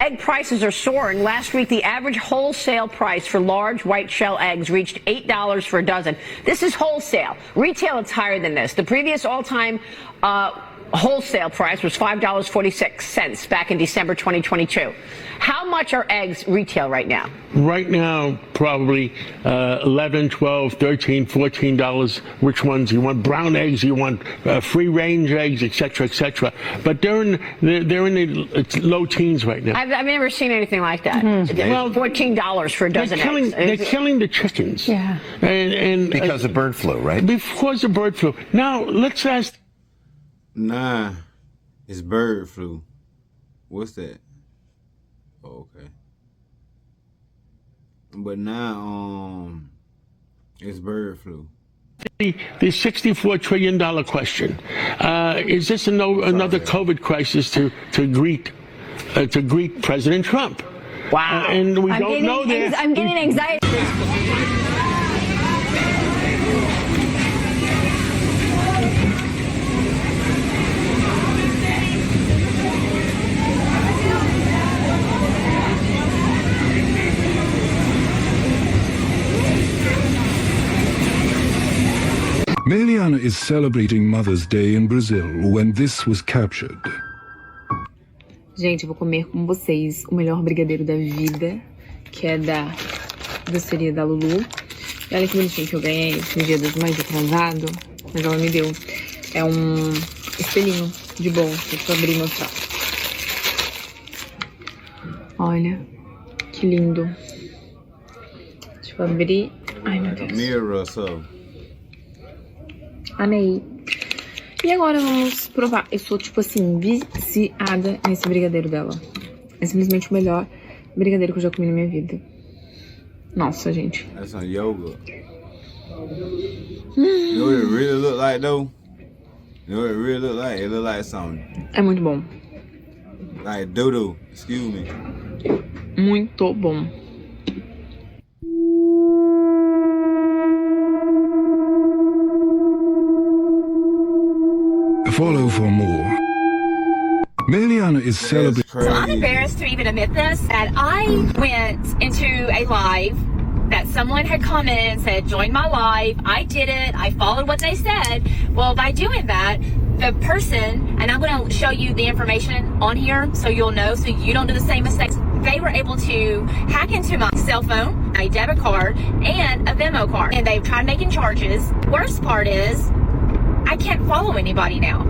Egg prices are soaring. Last week, the average wholesale price for large white shell eggs reached $8 for a dozen. This is wholesale. Retail, it's higher than this. The previous all-time wholesale price was $5.46 back in December 2022. How much are eggs retail right now? Right now, probably $11, $12, $13, $14. Which ones you want? Brown eggs, you want free-range eggs, etc., etc. But they're in the low teens right now. I've never seen anything like that. Well, $14 for a dozen eggs. They're killing the chickens. Yeah. And because of bird flu, right? Because of bird flu. Now let's ask. Nah, it's bird flu. What's that? Oh, okay. But now, it's bird flu. The $64 trillion question. Is this another COVID crisis to greet President Trump? Wow. And we don't know that. I'm getting anxiety. Meliana is celebrating Mother's Day in Brazil when this was captured. Gente, eu vou comer com vocês o melhor brigadeiro da vida, que é da doceria da Lulu. E olha que bonitinho que eu ganhei no Dia das Mães atrasado, mas ela me deu. É um espelhinho de bolo, deixa eu abrir e mostrar. Olha, que lindo. Deixa eu abrir. Ai, meu Deus. Mirror, so. Amei. E agora vamos provar. Eu sou, tipo assim, viciada nesse brigadeiro dela. É simplesmente o melhor brigadeiro que eu já comi na minha vida. Nossa, gente. That's some yogurt. You know what it really look like, though? You know what it really look like? It look like something. É muito bom. Like doodoo. Excuse me. Muito bom. Follow for more. Meliana is celebrating. So I'm embarrassed to even admit this, that I went into a live that someone had commented and said, join my live. I did it. I followed what they said. Well, by doing that, the person, and I'm going to show you the information on here so you'll know, so you don't do the same mistakes. They were able to hack into my cell phone, a debit card, and a Venmo card. And they've tried making charges. Worst part is, I can't follow anybody now.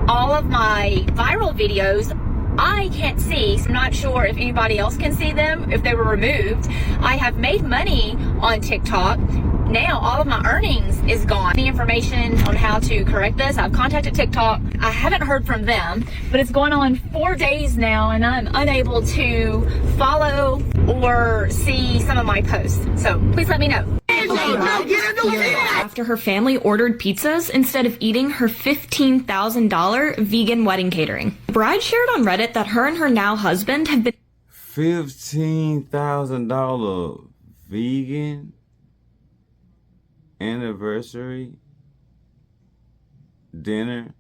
All of my viral videos, I can't see. I'm not sure if anybody else can see them, if they were removed. I have made money on TikTok. Now all of my earnings is gone. The information on how to correct this, I've contacted TikTok. I haven't heard from them, but it's going on 4 days now and I'm unable to follow or see some of my posts. So please let me know. After her family ordered pizzas instead of eating her $15,000 vegan wedding catering. The bride shared on Reddit that her and her now husband have been $15,000 vegan anniversary dinner.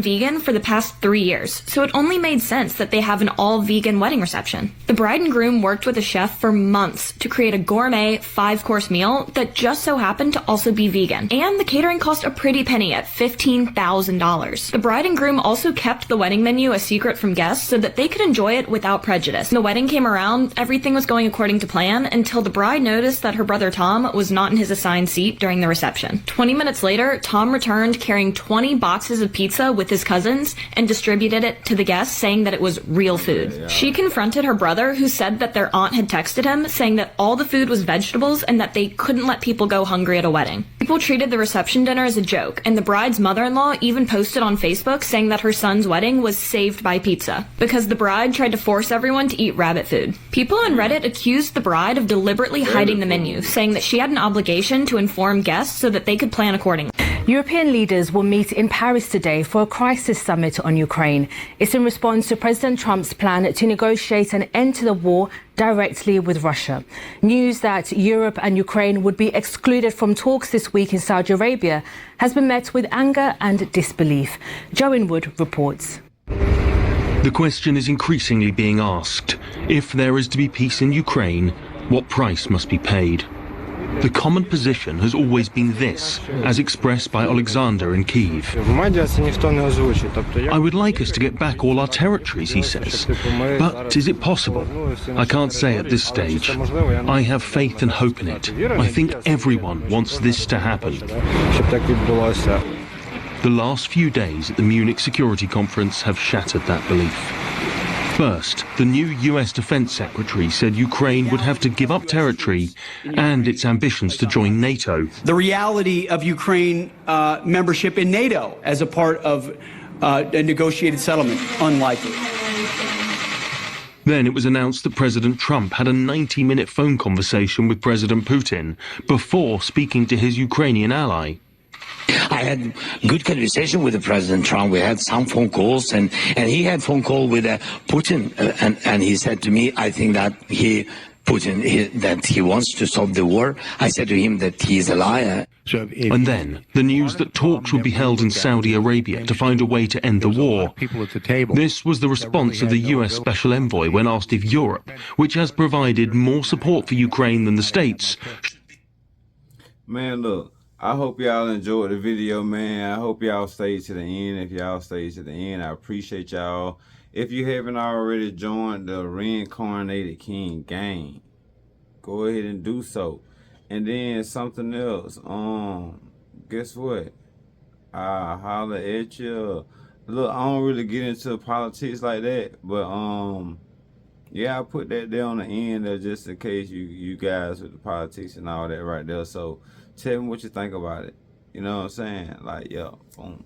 vegan for the past 3 years, so it only made sense that they have an all-vegan wedding reception. The bride and groom worked with a chef for months to create a gourmet 5-course meal that just so happened to also be vegan. And the catering cost a pretty penny at $15,000. The bride and groom also kept the wedding menu a secret from guests so that they could enjoy it without prejudice. When the wedding came around, everything was going according to plan until the bride noticed that her brother Tom was not in his assigned seat during the reception. 20 minutes later, Tom returned carrying 20 boxes of pizza with his cousins and distributed it to the guests, saying that it was real food. She confronted her brother, who said that their aunt had texted him saying that all the food was vegetables and that they couldn't let people go hungry at a wedding. People treated the reception dinner as a joke, and the bride's mother-in-law even posted on Facebook saying that her son's wedding was saved by pizza because the bride tried to force everyone to eat rabbit food. People on Reddit accused the bride of deliberately hiding the menu, saying that she had an obligation to inform guests so that they could plan accordingly. European leaders will meet in Paris today for a crisis summit on Ukraine. It's in response to President Trump's plan to negotiate an end to the war directly with Russia. News that Europe and Ukraine would be excluded from talks this week in Saudi Arabia has been met with anger and disbelief. Joe Inwood reports. The question is increasingly being asked: if there is to be peace in Ukraine, what price must be paid? The common position has always been this, as expressed by Alexander in Kyiv. I would like us to get back all our territories, he says. But is it possible? I can't say at this stage. I have faith and hope in it. I think everyone wants this to happen. The last few days at the Munich Security Conference have shattered that belief. First, the new US Defense Secretary said Ukraine would have to give up territory and its ambitions to join NATO. The reality of Ukraine membership in NATO as a part of a negotiated settlement, unlikely. Then it was announced that President Trump had a 90-minute phone conversation with President Putin before speaking to his Ukrainian ally. I had good conversation with the President Trump. We had some phone calls, and he had phone call with Putin, and he said to me, I think that that he wants to stop the war. I said to him that he is a liar. And then the news that talks would be held in Saudi Arabia to find a way to end the war. This was the response of the US Special Envoy when asked if Europe, which has provided more support for Ukraine than the States. Man, look. I hope y'all enjoyed the video, man. I hope y'all stayed to the end. If y'all stayed to the end, I appreciate y'all. If you haven't already joined the Reincarnated King gang, go ahead and do so. And then something else. Guess what? I'll holler at you. Look, I don't really get into politics like that, but yeah, I put that there on the end there just in case you guys with the politics and all that right there. So tell me what you think about it. You know what I'm saying? Like, yo, boom.